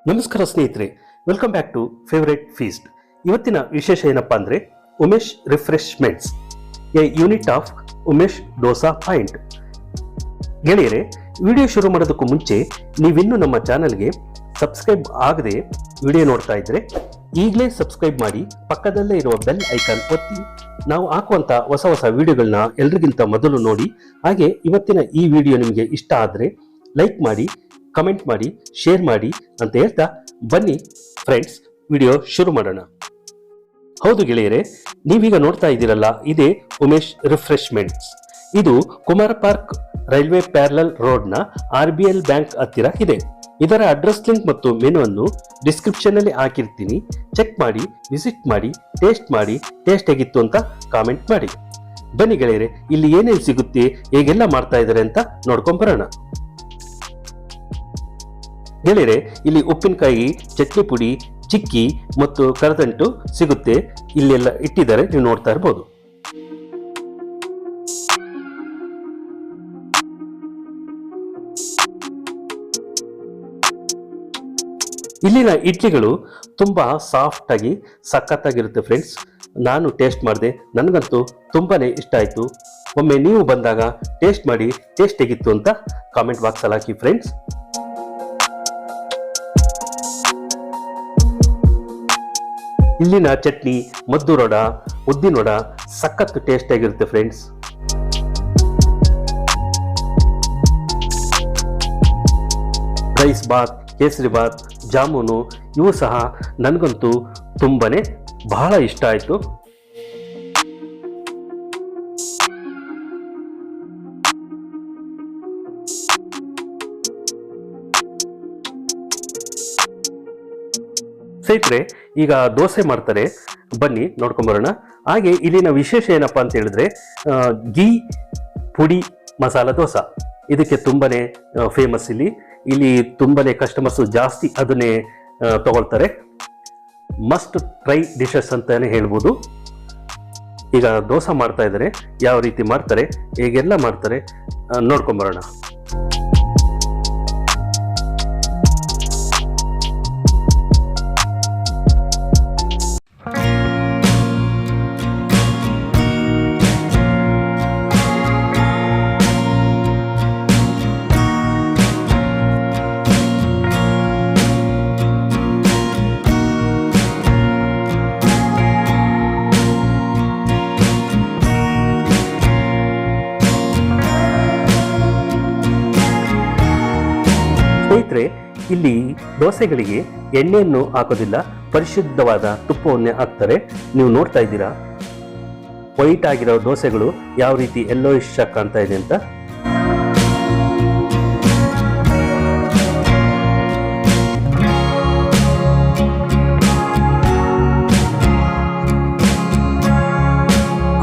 ನಮಸ್ಕಾರ ಸ್ನೇಹಿತರೆ, welcome back to favourite feast. ಇವತ್ತಿನ ವಿಶೇಷ ಏನಪ್ಪಾ ಅಂದ್ರೆ Umesh refreshments, a unit of Umesh dosa point. ಗೆಳೆಯರೆ, ವಿಡಿಯೋ ಶುರು ಮಾಡೋದಕ್ಕೂ ಮುಂಚೆ ನೀವಿನ್ನೂ ನಮ್ಮ ಚಾನಲ್ಗೆ ಸಬ್ಸ್ಕ್ರೈಬ್ ಆಗದೆ ವಿಡಿಯೋ ನೋಡ್ತಾ ಇದ್ರೆ ಈಗಲೇ ಸಬ್ಸ್ಕ್ರೈಬ್ ಮಾಡಿ, ಪಕ್ಕದಲ್ಲೇ ಇರುವ ಬೆಲ್ ಐಕಾನ್ ಒತ್ತಿ ನಾವು ಹಾಕುವಂತ ಹೊಸ ಹೊಸ ವಿಡಿಯೋಗಳನ್ನ ಎಲ್ರಿಗಿಂತ ಮೊದಲು ನೋಡಿ. ಹಾಗೆ ಇವತ್ತಿನ ಈ ವಿಡಿಯೋ ನಿಮಗೆ ಇಷ್ಟ ಆದರೆ ಲೈಕ್ ಮಾಡಿ, ಕಮೆಂಟ್ ಮಾಡಿ, ಶೇರ್ ಮಾಡಿ ಅಂತ ಹೇಳ್ತಾ ಬನ್ನಿ ಫ್ರೆಂಡ್ಸ್, ವಿಡಿಯೋ ಶುರು ಮಾಡೋಣ. ಹೌದು ಗೆಳೆಯರೆ, ನೀವೀಗ ನೋಡ್ತಾ ಇದ್ದೀರಲ್ಲ, ಇದೇ ಉಮೇಶ್ ರಿಫ್ರೆಶ್ಮೆಂಟ್ಸ್. ಇದು ಕುಮಾರ ಪಾರ್ಕ್ ರೈಲ್ವೆ ಪ್ಯಾರಲಲ್ ರೋಡ್ನ RBL ಬ್ಯಾಂಕ್ ಹತ್ತಿರ ಇದೆ. ಇದರ ಅಡ್ರೆಸ್ ಲಿಂಕ್ ಮತ್ತು ಮೆನು ಅನ್ನು ಡಿಸ್ಕ್ರಿಪ್ಷನ್ ಅಲ್ಲಿ ಹಾಕಿರ್ತೀನಿ. ಚೆಕ್ ಮಾಡಿ, ವಿಸಿಟ್ ಮಾಡಿ, ಟೇಸ್ಟ್ ಹೇಗಿತ್ತು ಅಂತ ಕಾಮೆಂಟ್ ಮಾಡಿ. ಬನ್ನಿ ಗೆಳೆಯರೆ, ಇಲ್ಲಿ ಏನೇನು ಸಿಗುತ್ತೆ, ಹೇಗೆಲ್ಲ ಮಾಡ್ತಾ ಇದ್ದಾರೆ ಅಂತ ನೋಡ್ಕೊಂಡ್ ಬರೋಣ. ಗೆಳೆಯರೆ, ಇಲ್ಲಿ ಉಪ್ಪಿನಕಾಯಿ, ಚಟ್ನಿ ಪುಡಿ, ಚಿಕ್ಕಿ ಮತ್ತು ಕರದಂಟು ಸಿಗುತ್ತೆ. ಇಲ್ಲೆಲ್ಲ ಇಟ್ಟಿದ್ದಾರೆ, ನೀವು ನೋಡ್ತಾ ಇರಬಹುದು. ಇಲ್ಲಿನ ಇಡ್ಲಿಗಳು ತುಂಬಾ ಸಾಫ್ಟ್ ಆಗಿ ಸಖತ್ತಾಗಿರುತ್ತೆ ಫ್ರೆಂಡ್ಸ್. ನಾನು ಟೇಸ್ಟ್ ಮಾಡಿದೆ, ನನಗಂತೂ ತುಂಬಾನೇ ಇಷ್ಟ ಆಯ್ತು. ಒಮ್ಮೆ ನೀವು ಬಂದಾಗ ಟೇಸ್ಟ್ ಮಾಡಿ, ಟೇಸ್ಟ್ ಹೇಗಿತ್ತು ಅಂತ ಕಾಮೆಂಟ್ ಬಾಕ್ಸ್ ಅಲ್ಲಿ ಹಾಕಿ ಫ್ರೆಂಡ್ಸ್. ಇಲ್ಲಿನ ಚಟ್ನಿ, ಮದ್ದೂರೊಡ, ಉದ್ದಿನೊಡ ಸಖತ್ ಟೇಸ್ಟ್ ಆಗಿರುತ್ತೆ ಫ್ರೆಂಡ್ಸ್. ರೈಸ್ ಬಾತ್, ಕೇಸರಿ ಬಾತ್, ಜಾಮೂನು ಇವು ಸಹ ನನಗಂತೂ ತುಂಬಾನೇ ಬಹಳ ಇಷ್ಟ ಆಯ್ತು. ಸ್ನೇಹಿತರೆ, ಈಗ ದೋಸೆ ಮಾಡ್ತಾರೆ, ಬನ್ನಿ ನೋಡ್ಕೊಂಬರೋಣ. ಹಾಗೆ ಇಲ್ಲಿನ ವಿಶೇಷ ಏನಪ್ಪಾ ಅಂತ ಹೇಳಿದ್ರೆ ಘೀ ಪುಡಿ ಮಸಾಲ ದೋಸಾ. ಇದಕ್ಕೆ ತುಂಬಾನೇ ಫೇಮಸ್. ಇಲ್ಲಿ ತುಂಬಾನೇ ಕಸ್ಟಮರ್ಸ್ ಜಾಸ್ತಿ ಅದನ್ನೇ ತಗೊಳ್ತಾರೆ. ಮಸ್ಟ್ ಟ್ರೈ ಡಿಶಸ್ ಅಂತಾನೆ ಹೇಳ್ಬೋದು. ಈಗ ದೋಸೆ ಮಾಡ್ತಾ ಇದ್ದಾರೆ, ಯಾವ ರೀತಿ ಮಾಡ್ತಾರೆ, ಹೇಗೆಲ್ಲ ಮಾಡ್ತಾರೆ ನೋಡ್ಕೊಂಬರೋಣ. ಸ್ನೇಹಿತರೆ, ಇಲ್ಲಿ ದೋಸೆಗಳಿಗೆ ಎಣ್ಣೆಯನ್ನು ಹಾಕೋದಿಲ್ಲ, ಪರಿಶುದ್ಧವಾದ ತುಪ್ಪವನ್ನೇ ಹಾಕ್ತಾರೆ. ನೀವು ನೋಡ್ತಾ ಇದ್ದೀರಾ ವೈಟ್ ಆಗಿರೋ ದೋಸೆಗಳು ಯಾವ ರೀತಿ ಯೆಲ್ಲೋಯಿಶ್ ಆಗಿ ಕಾಣ್ತಾ ಇದೆ ಅಂತ.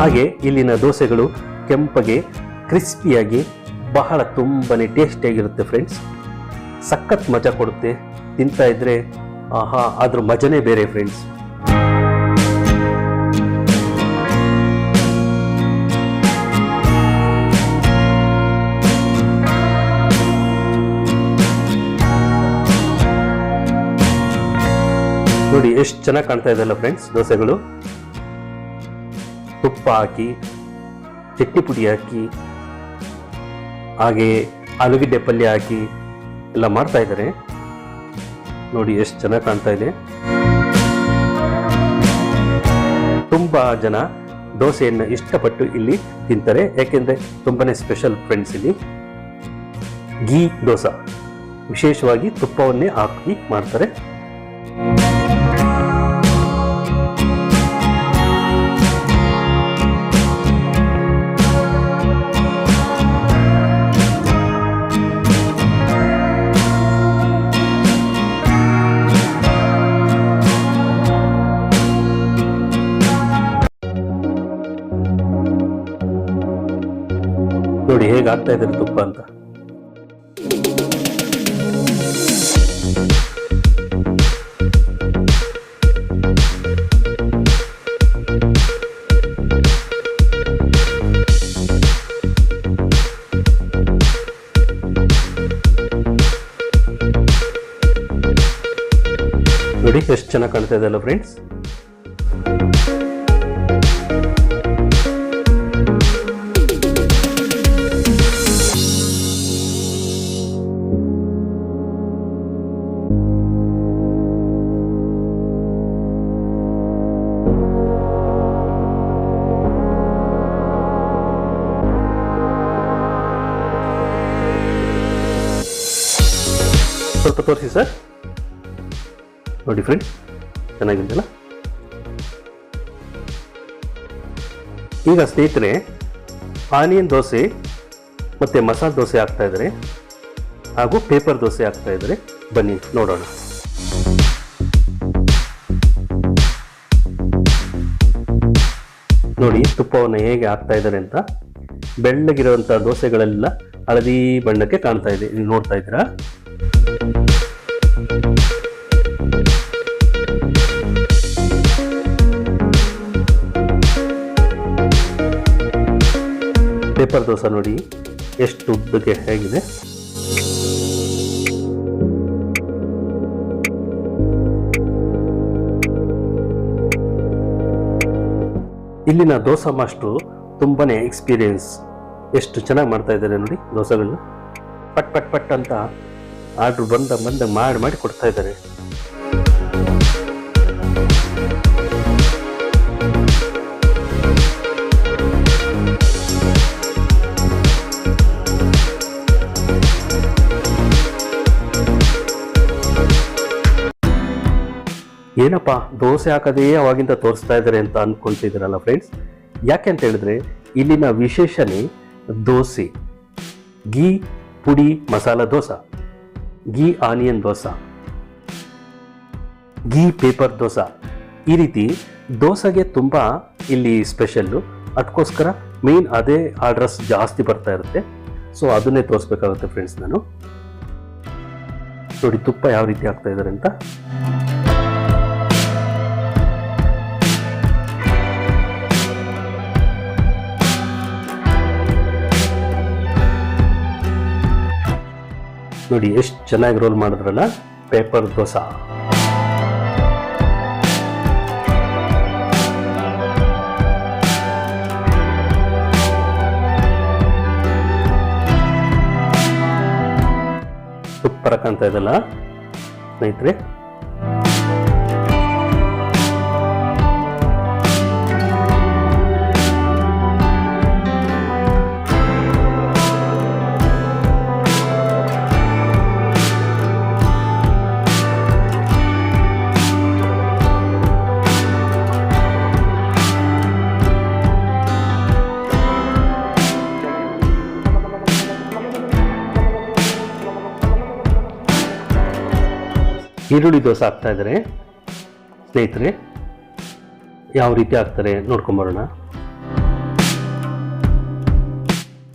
ಹಾಗೆ ಇಲ್ಲಿನ ದೋಸೆಗಳು ಕೆಂಪಗೆ ಕ್ರಿಸ್ಪಿಯಾಗಿ ಬಹಳ ತುಂಬಾನೇ ಟೇಸ್ಟಿಯಾಗಿರುತ್ತೆ ಫ್ರೆಂಡ್ಸ್. ಸಖತ್ ಮಜಾ ಕೊಡುತ್ತೆ, ತಿಂತಾ ಇದ್ರೆ ಆಹಾ, ಅದ್ರ ಮಜನೇ ಬೇರೆ ಫ್ರೆಂಡ್ಸ್. ನೋಡಿ ಎಷ್ಟು ಚೆನ್ನಾಗಿ ಕಾಣ್ತಾ ಇದೆಯಲ್ಲ ಫ್ರೆಂಡ್ಸ್ ದೋಸೆಗಳು. ತುಪ್ಪ ಹಾಕಿ, ಚಟ್ನಿ ಪುಡಿ ಹಾಕಿ, ಹಾಗೆ ಆಲೂಗಡ್ಡೆ ಪಲ್ಯ ಹಾಕಿ ಎಲ್ಲ ಮಾಡ್ತಾ ಇದ್ದಾರೆ. ನೋಡಿ ಎಷ್ಟು ಚೆನ್ನಾಗಿ ಕಾಣ್ತಾ ಇದೆ. ತುಂಬಾ ಜನ ದೋಸೆಯನ್ನು ಇಷ್ಟಪಟ್ಟು ಇಲ್ಲಿ ತಿಂತಾರೆ, ಯಾಕೆಂದ್ರೆ ತುಂಬಾನೇ ಸ್ಪೆಷಲ್ ಫ್ರೆಂಡ್ಸ್. ಇಲ್ಲಿ ಘೀ ದೋಸಾ ವಿಶೇಷವಾಗಿ ತುಪ್ಪವನ್ನೇ ಹಾಕಿ ಮಾಡ್ತಾರೆ. ನೋಡಿ ಹೇಗೆ ಆಗ್ತಾ ಇದ್ದಾರೆ ತುಪ್ಪ ಅಂತ. ನೋಡಿ ಎಷ್ಟು ಚೆನ್ನಾಗಿ ಕಾಣ್ತಾ ಇದೆ ಅಲ್ಲ ಫ್ರೆಂಡ್ಸ್. ಸ್ವಲ್ಪ ತೋರಿಸಿ ಸರ್. ನೋಡಿ ಫ್ರೆಂಡ್ಸ್, ಚೆನ್ನಾಗಿದ್ದಲ್ಲ. ಈಗ ಸ್ನೇಹಿತರೆ, ಆನಿಯನ್ ದೋಸೆ ಮತ್ತು ಮಸಾಲೆ ದೋಸೆ ಹಾಕ್ತಾ ಇದ್ದಾರೆ, ಹಾಗೂ ಪೇಪರ್ ದೋಸೆ ಹಾಕ್ತಾ ಇದ್ದಾರೆ. ಬನ್ನಿ ನೋಡೋಣ. ನೋಡಿ ತುಪ್ಪವನ್ನು ಹೇಗೆ ಹಾಕ್ತಾ ಇದ್ದಾರೆ ಅಂತ. ಬೆಳ್ಳಗಿರುವಂಥ ದೋಸೆಗಳೆಲ್ಲ ಹಳದಿ ಬಣ್ಣಕ್ಕೆ ಕಾಣ್ತಾ ಇದೆ, ನೀವು ನೋಡ್ತಾ ಇದ್ದೀರಾ. ಪೇಪರ್ ದೋಸೆ ನೋಡಿ ಎಷ್ಟು ಉದ್ದಕ್ಕೆ ಹೇಗಿದೆ. ಇಲ್ಲಿನ ದೋಸಾ ಮಾಸ್ಟ್ರು ತುಂಬಾನೇ ಎಕ್ಸ್ಪೀರಿಯನ್ಸ್. ಎಷ್ಟು ಚೆನ್ನಾಗಿ ಮಾಡ್ತಾ ಇದ್ದಾರೆ ನೋಡಿ ದೋಸೆಗಳನ್ನ. ಪಟ್ ಪಟ್ ಪಟ್ ಅಂತ ಆರ್ಡ್ರ್ ಬಂದ ಮಾಡಿ ಕೊಡ್ತಾ ಇದ್ದಾರೆ. ಏನಪ್ಪ ದೋಸೆ ಹಾಕೋದೇ ಅವಾಗಿಂದ ತೋರಿಸ್ತಾ ಇದ್ದಾರೆ ಅಂತ ಅಂದ್ಕೊಳ್ತಿದ್ದೀರಲ್ಲ ಫ್ರೆಂಡ್ಸ್. ಯಾಕೆ ಅಂತ ಹೇಳಿದ್ರೆ ಇಲ್ಲಿನ ವಿಶೇಷನೇ ದೋಸೆ. ಘೀ ಪುಡಿ ಮಸಾಲ ದೋಸೆ, ಘೀ ಆನಿಯನ್ ದೋಸೆ, ಘೀ ಪೇಪರ್ ದೋಸೆ, ಈ ರೀತಿ ದೋಸೆಗೆ ತುಂಬ ಇಲ್ಲಿ ಸ್ಪೆಷಲ್ಲು. ಅದಕ್ಕೋಸ್ಕರ ಮೇನ್ ಅದೇ ಆರ್ಡರ್ಸ್ ಜಾಸ್ತಿ ಬರ್ತಾ ಇರುತ್ತೆ. ಸೊ ಅದನ್ನೇ ತೋರಿಸ್ಬೇಕಾಗುತ್ತೆ ಫ್ರೆಂಡ್ಸ್ ನಾನು. ನೋಡಿ ತುಪ್ಪ ಯಾವ ರೀತಿ ಹಾಕ್ತಾ ಇದ್ದಾರೆ ಅಂತ. ನೋಡಿ ಎಷ್ಟು ಚೆನ್ನಾಗಿ ರೋಲ್ ಮಾಡಿದ್ರಲ್ಲ ಪೇಪರ್ ದೋಸೆ. ಸೂಪರ್ ಕಾಣ್ತಾ ಇದಲ್ಲ ಸ್ನೇಹಿತರೆ. ಈರುಳ್ಳಿ ದೋಸೆ ಹಾಕ್ತಾ ಇದ್ದಾರೆ ಸ್ನೇಹಿತರೆ. ಯಾವ ರೀತಿ ಹಾಕ್ತಾರೆ ನೋಡ್ಕೊಂಬರೋಣ.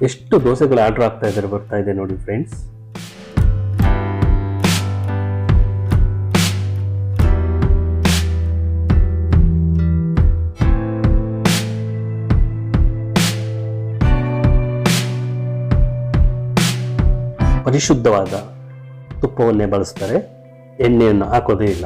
ಎಷ್ಟು ದೋಸೆಗಳು ಆರ್ಡರ್ ಆಗ್ತಾ ಇದ್ದಾರೆ, ಬರ್ತಾ ಇದೆ ನೋಡಿ ಫ್ರೆಂಡ್ಸ್. ಪರಿಶುದ್ಧವಾದ ತುಪ್ಪವನ್ನೇ ಬಳಸ್ತಾರೆ, ಎಣ್ಣೆಯನ್ನು ಹಾಕೋದೇ ಇಲ್ಲ.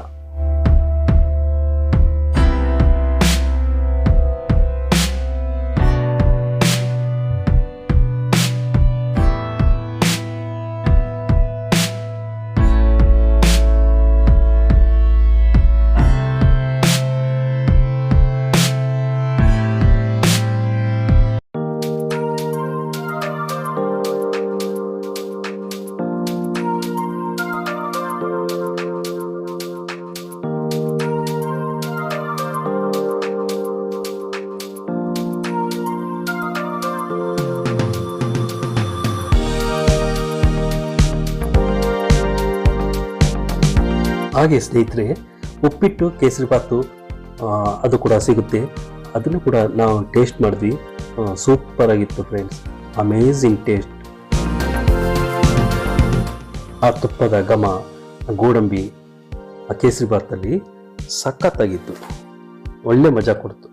ಹಾಗೆ ಸ್ನೇಹಿತರೆ, ಉಪ್ಪಿಟ್ಟು ಕೇಸರಿಬಾತು ಅದು ಕೂಡ ಸಿಗುತ್ತೆ. ಅದನ್ನು ಕೂಡ ನಾವು ಟೇಸ್ಟ್ ಮಾಡಿದ್ವಿ. ಸೂಪರ್ ಆಗಿತ್ತು ಫ್ರೆಂಡ್ಸ್, ಅಮೇಝಿಂಗ್ ಟೇಸ್ಟ್. ಆ ತುಪ್ಪದ ಘಮ, ಗೋಡಂಬಿ, ಆ ಕೇಸರಿಬಾತಲ್ಲಿ ಸಖತ್ತಾಗಿತ್ತು, ಒಳ್ಳೆ ಮಜಾ ಕೊಡ್ತು.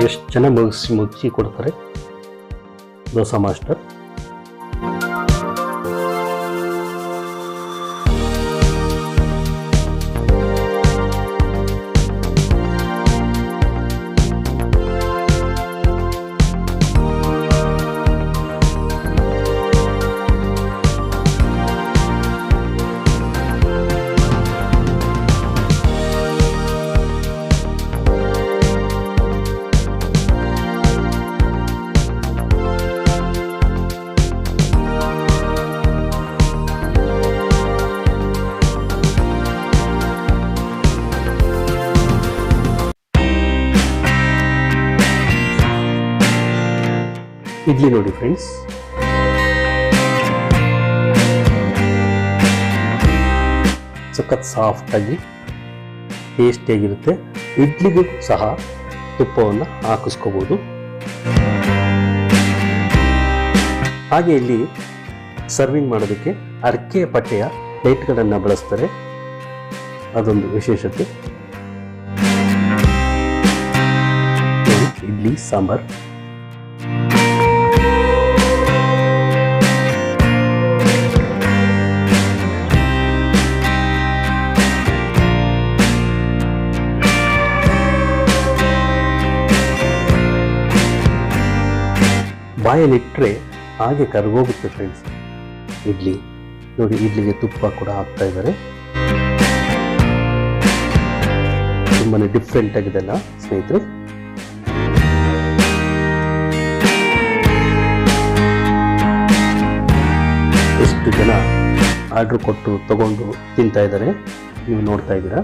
ಎಷ್ಟು ಚೆನ್ನಾಗಿ ಮುಗಿಸಿ ಕೊಡ್ತಾರೆ ದೋಸಾ ಮಾಸ್ಟರ್. ಇಡ್ಲಿ ನೋಡಿ ಫ್ರೆಂಡ್ಸ್, ಸಖತ್ ಸಾಫ್ಟ್ ಆಗಿ ಟೇಸ್ಟಿಯಾಗಿರುತ್ತೆ. ಇಡ್ಲಿಗೂ ಸಹ ತುಪ್ಪವನ್ನು ಹಾಕಿಸ್ಕೋಬಹುದು. ಹಾಗೆ ಇಲ್ಲಿ ಸರ್ವಿಂಗ್ ಮಾಡೋದಕ್ಕೆ ಅಡಿಕೆ ಪಟ್ಟೆಯ ಪ್ಲೇಟ್ಗಳನ್ನು ಬಳಸ್ತಾರೆ, ಅದೊಂದು ವಿಶೇಷತೆ. ಇಡ್ಲಿ ಸಾಂಬಾರ್, ಬಾಯಲ್ಲಿಟ್ಟರೆ ಹಾಗೆ ಕರಗೋಗುತ್ತೆ ಫ್ರೆಂಡ್ಸ್. ಇಡ್ಲಿ ನೋಡಿ, ಇಡ್ಲಿಗೆ ತುಪ್ಪ ಕೂಡ ಹಾಕ್ತಾ ಇದ್ದಾರೆ. ತುಂಬಾನೇ ಡಿಫ್ರೆಂಟ್ ಆಗಿದೆಲ್ಲ ಸ್ನೇಹಿತರೆ. ಎಷ್ಟು ಜನ ಆರ್ಡರ್ ಕೊಟ್ಟು ತಗೊಂಡು ತಿಂತಾ ಇದ್ದಾರೆ ನೀವು ನೋಡ್ತಾ ಇದ್ದೀರಾ.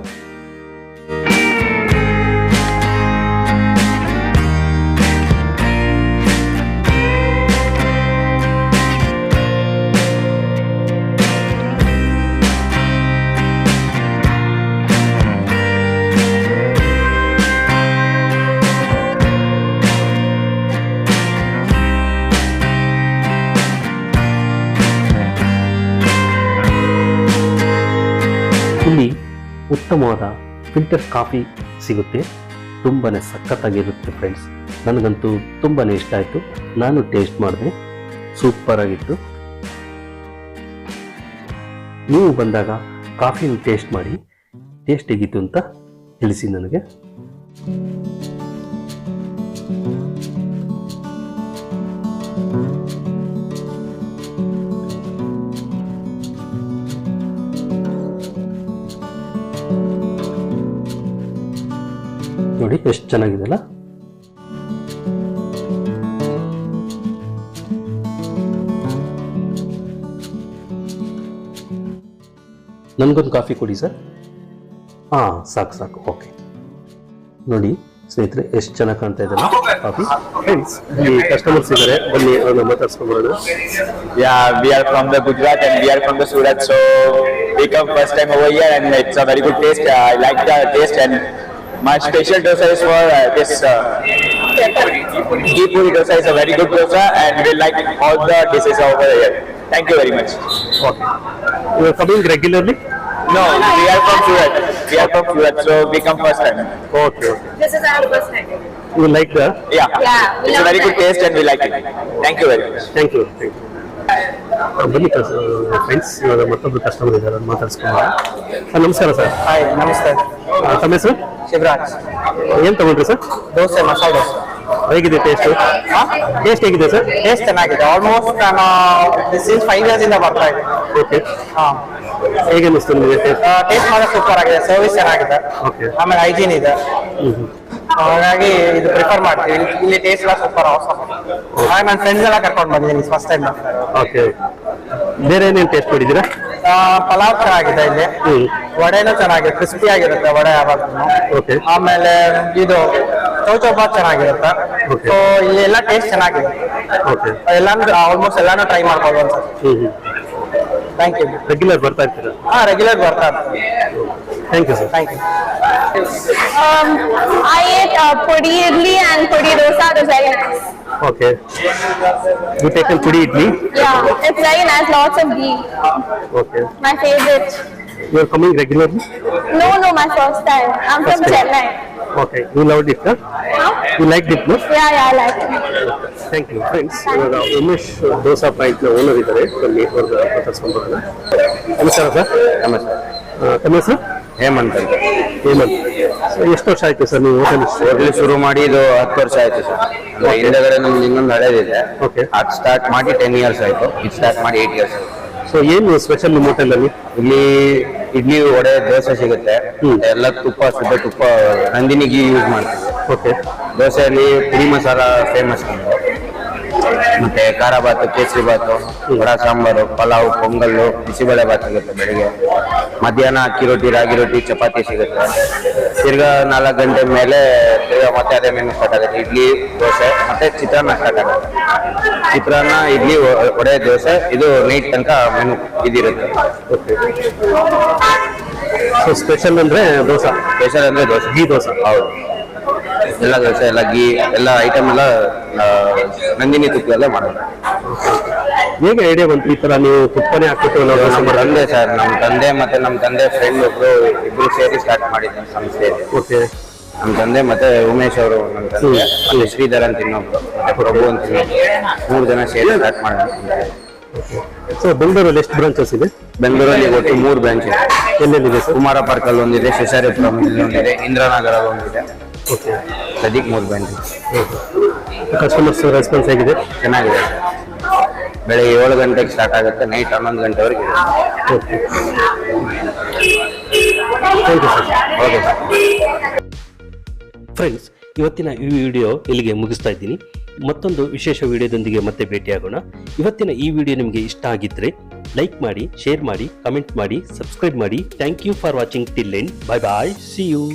ಇಲ್ಲಿ ಉತ್ತಮವಾದ ಫಿಲ್ಟರ್ ಕಾಫಿ ಸಿಗುತ್ತೆ, ತುಂಬಾನೇ ಸಖತ್ತಾಗಿರುತ್ತೆ ಫ್ರೆಂಡ್ಸ್. ನನಗಂತೂ ತುಂಬಾನೇ ಇಷ್ಟ ಆಯಿತು. ನಾನು ಟೇಸ್ಟ್ ಮಾಡಿದೆ, ಸೂಪರ್ ಆಗಿತ್ತು. ನೀವು ಬಂದಾಗ ಕಾಫಿನ ಟೇಸ್ಟ್ ಮಾಡಿ ಟೇಸ್ಟ್ ಹೇಗಿತ್ತು ಅಂತ ತಿಳಿಸಿ ನನಗೆ. ನೋಡಿ ಎಷ್ಟು ಚೆನ್ನಾಗಿದೆಲ್ಲ. ನನಗೊಂದು ಕಾಫಿ ಕೊಡಿ ಸರ್. ಸಾಕು ಓಕೆ. ನೋಡಿ ಸ್ನೇಹಿತರೆ, ಎಷ್ಟು ಚೆನ್ನಾಗಿ ಕಾಣ್ತಾ ಇದೆಲ್ಲ ಕಾಫಿ. ಫ್ರೆಂಡ್ಸ್, ಈ ಕಸ್ಟಮರ್ಸ್ ಇದ್ದಾರೆ, ಬನ್ನಿ ಅವ್ರನ್ನ ಮಾತಾಡ್ಸ್ಕೊಂಡ್ಬರೋಣ. We are from the Gujarat and we are from the Surat, so we come first time over here and it's a very good taste. I like the taste and my special dosa is for this ghee puri dosa is a very good dosa and we like all the dishes over here. Thank you very much. Okay. You are coming regularly? No, we are from Surat. We are from Surat, so we come first time. Okay. This is our first time. You like that? Yeah. It's a very good taste and we like it. Thank you very much. Thank you. ಬನ್ನಿ friends, ಇವಾಗ ಮತ್ತೊಬ್ಬರು customer ಇದ್ದಾರೆ, ಮಾತಾಡ್ಸ್ಕೊಂಡು. ನಮಸ್ಕಾರ sir. Hi, ನಮಸ್ತೆ. ತಮ್ಮ ಹೆಸರು? ಶಿವರಾಜ್. ಏನು ತಗೊಂಡ್ರಿ ಸರ್? ದೋಸೆ, ಮಸಾಲೆ ದೋಸೆ. ಹೇಗಿದೆ ಟೇಸ್ಟ್? ಟೇಸ್ಟ್ ಹೇಗಿದೆ ಸರ್? ಟೇಸ್ಟ್ ಚೆನ್ನಾಗಿದೆ. ಆಲ್ಮೋಸ್ಟ್ ನಾನು ಸಿನ್ಸ್ 5 years ಇಂದ ಬರ್ತಾ ಇದ್ದೆ. ಓಕೆ. ಹೇಗೆ ಅನಿಸ್ತು ನಿಮಗೆ ಟೇಸ್ಟ್? ಟೇಸ್ಟ್ ಮಾತ್ರ ಸೂಪರ್ ಆಗಿದೆ, ಸರ್ವಿಸ್ ಚೆನ್ನಾಗಿದೆ, ಆಮೇಲೆ ಹೈಜೀನ್ ಇದೆ. ಹಾಗಾಗಿ ಇದು ಪ್ರಿಫರ್ ಮಾಡ್ತೀವಿ. ಇಲ್ಲಿ ಟೇಸ್ಟ್ ಎಲ್ಲ ಸೂಪರ್ ಅವಸಮ್. ಹಾಗೆ ನನ್ನ ಫ್ರೆಂಡ್ಸ್ ಎಲ್ಲ ಕರ್ಕೊಂಡು ಬಂದಿದ್ದೀನಿ ಫಸ್ಟ್ ಟೈಮ್. ಓಕೆ. ಬೇರೆ ಏನೇನು ಟೇಸ್ಟ್ ಮಾಡಿದ್ದೀರಾ? ಪಲಾವ್ ಚೆನ್ನಾಗಿದೆ ಇಲ್ಲಿ, ವಡೆನೂ ಚೆನ್ನಾಗಿದೆ, ಕ್ರಿಸ್ಪಿ ಆಗಿರುತ್ತೆ ವಡೆ ಯಾವಾಗಲೂ. ಓಕೆ. ಆಮೇಲೆ ಇದು ಚೌಚೌಬಾತ್ ಚೆನ್ನಾಗಿರುತ್ತೆ. ಸೊ ಇಲ್ಲಿ ಎಲ್ಲ ಟೇಸ್ಟ್ ಚೆನ್ನಾಗಿದೆ. ಓಕೆ. ಎಲ್ಲಾನು ಆಲ್ಮೋಸ್ಟ್ ಎಲ್ಲಾನು ಟ್ರೈ ಮಾಡ್ಬೋದು ಅನ್ಸುತ್ತೆ. Thank you. ರೆಗ್ಯುಲರ್ ಬರ್ತಾ ಇರ್ತೀರಾ? ರೆಗ್ಯುಲರ್ ಬರ್ತಾ ಇರ್ತೀನಿ. Thank you sir. Thank you. I ate Foodie idli and Foodie dosa. It was very nice. Okay. You taken Foodie idli? Yeah, it's very nice. Lots of ghee. Okay. My favorite. You are coming regularly? No, my first time. I'm from Chennai. Okay, you loved it, huh? You liked it, no? Yeah, I like it. Thank you friends. ಇವಾಗ ಉಮೇಶ್ ದೋಸಾ ಪಾಯಿಂಟ್ನ owner ಇದ್ದಾರೆ, ಬನ್ನಿ ಅವ್ರ ಮಾತಾಡ್ಸ್ಕೊಂಡ್ಬರೋಣ. ನಮಸ್ಕಾರ sir. ನಮಸ್ತೆ. ತಮ್ಮ ಹೆಸರು? ಹೇಮಂತ್ ಅಂತ. ಹೇಮಂತ್. ಎಷ್ಟು ವರ್ಷ ಆಯ್ತು ಸರ್ ನೀವು ಹೋಟೆಲ್ ಶುರು ಮಾಡಿ ಇದು 10 ವರ್ಷ ಆಯ್ತು ಸರ್. ಹಿಂದಗಡೆ ನಮ್ದು ಇನ್ನೊಂದು ಹಳೇದಿದೆ. ಓಕೆ. ಅದು ಸ್ಟಾರ್ಟ್ ಮಾಡಿ 10 ಇಯರ್ಸ್ ಆಯ್ತು. ಇದು ಸ್ಟಾರ್ಟ್ ಮಾಡಿ 8 ಇಯರ್ಸ್ ಆಯ್ತು. ಸೊ ಏನು ಸ್ಪೆಷಲ್ ನಿಮ್ಮ ಹೋಟೆಲಲ್ಲಿ? ಇಲ್ಲಿ ಇಡ್ಲಿ, ವಡೆ, ದೋಸೆ ಸಿಗುತ್ತೆ. ಎಲ್ಲ ತುಪ್ಪ, ಶುದ್ಧ ತುಪ್ಪ, ನಂದಿನಿ ಘೀ ಯೂಸ್ ಮಾಡ್ತೀವಿ. ಓಕೆ. ದೋಸೆಯಲ್ಲಿ ಪುಡಿ ಮಸಾಲ ಫೇಮಸ್ ನಮ್ಮದು. ಮತ್ತೆ ಖಾರ ಬಾತು, ಕೇಸರಿ ಬಾತು, ವಡ ಸಾಂಬಾರು, ಪಲಾವ್, ಪೊಂಗಲ್ಲು, ಬಿಸಿಬೇಳೆ ಬಾತ್ ಸಿಗುತ್ತೆ ಬೆಳಿಗ್ಗೆ. ಮಧ್ಯಾಹ್ನ ಅಕ್ಕಿ ರೊಟ್ಟಿ, ರಾಗಿ ರೊಟ್ಟಿ, ಚಪಾತಿ ಸಿಗುತ್ತೆ. ತಿರ್ಗಾ 4 ಗಂಟೆ ಮೇಲೆ ತಿರ್ಗಾ ಮತ್ತೆ ಅದೇ ಮೆನು ಸ್ಟಾರ್ಟ್ ಆಗುತ್ತೆ. ಇಡ್ಲಿ, ದೋಸೆ ಮತ್ತೆ ಚಿತ್ರಾನ್ನ ಸ್ಟಾರ್ಟ್ ಆಗುತ್ತೆ. ಚಿತ್ರಾನ್ನ, ಇಡ್ಲಿ, ವಡೆ, ದೋಸೆ, ಇದು ನೈಟ್ ತನಕ ಮೆನು ಇದಿರುತ್ತೆ. ಸೊ ಸ್ಪೆಷಲ್ ಅಂದ್ರೆ ದೋಸಾ. ಸ್ಪೆಷಲ್ ಅಂದ್ರೆ ದೋಸೆ, ಘೀ ದೋಸೆ. ಹೌದು, ಎಲ್ಲ ದೋಸೆ, ಎಲ್ಲ ಘೀ, ಎಲ್ಲ ಐಟಮ್ ಎಲ್ಲ ನಂದಿನಿ ತುಪ್ಪ ಎಲ್ಲ ಮಾಡೋದು. ಹೇಗೆ ಐಡಿಯಾ ಬಂತು ಈ ತರ ನೀವು ತುಪ್ಪನೇ ಹಾಕ್ಬಿಟ್ಟು ನಮ್ಮ ತಂದೆ ಸರ್, ನಮ್ಮ ತಂದೆ ಮತ್ತೆ ನಮ್ಮ ತಂದೆ ಫ್ರೆಂಡ್ ಇಬ್ರು ಸೇರಿ ಸ್ಟಾರ್ಟ್ ಮಾಡಿದ್ದಾರೆ ಸಂಸ್ಥೆ. ಓಕೆ. ನಮ್ಮ ತಂದೆ ಮತ್ತೆ ಉಮೇಶ್ ಅವರು, ನಮ್ಮ ತಂದೆ ಮತ್ತೆ ಶ್ರೀಧರ್ ಅಂತ ಇನ್ನೊಬ್ರು, ಮತ್ತೆ ಪ್ರಭು ಅಂತ ಇನ್ನೊಬ್ರು, 3 ಜನ ಸೇರಿ ಸ್ಟಾರ್ಟ್ ಮಾಡಿದ್ದಾರೆ. ಸೊ ಬೆಂಗಳೂರಲ್ಲಿ ಎಷ್ಟು ಬ್ರಾಂಚಸ್ ಇದೆ? ಬೆಂಗಳೂರಲ್ಲಿ ಒಟ್ಟು 3 ಬ್ರಾಂಚ್ ಇದೆ. ಎಲ್ಲೆಲ್ಲಿದೆ ಸರ್? ಕುಮಾರ ಪಾರ್ಕ್ ಅಲ್ಲಿ ಒಂದಿದೆ, ಶೇಷಾರಿಪುರಂ ಒಂದಿದೆ, ಇಂದ್ರಾನಗರಲ್ಲಿ ಒಂದಿದೆ. ಓಕೆ. ಸದ್ಯಕ್ಕೆ 3 ಬ್ರಾಂಚ್. ಕಸ್ಟಮರ್ಸ್ ರೆಸ್ಪಾನ್ಸ್ ಹೇಗಿದೆ? ಚೆನ್ನಾಗಿದೆ ಸರ್. ಬೆಳಗ್ಗೆ 7 ಗಂಟೆಗೆ ಸ್ಟಾರ್ಟ್ ಆಗುತ್ತೆ, ನೈಟ್ 11 ಗಂಟೆವರೆಗೆ. Okay. Thank you sir. Okay sir. Friends, ಇವತ್ತಿನ ಈ ವಿಡಿಯೋ ಇಲ್ಲಿಗೆ ಮುಗಿಸ್ತಾ ಇದ್ದೀನಿ. ಮತ್ತೊಂದು ವಿಶೇಷ ವಿಡಿಯೋದೊಂದಿಗೆ ಮತ್ತೆ ಭೇಟಿಯಾಗೋಣ. ಇವತ್ತಿನ ಈ ವಿಡಿಯೋ ನಿಮಗೆ ಇಷ್ಟ ಆಗಿದ್ರೆ ಲೈಕ್ ಮಾಡಿ, ಶೇರ್ ಮಾಡಿ, ಕಮೆಂಟ್ ಮಾಡಿ, ಸಬ್ಸ್ಕ್ರೈಬ್ ಮಾಡಿ. Thank you for watching till end. Bye bye. See you.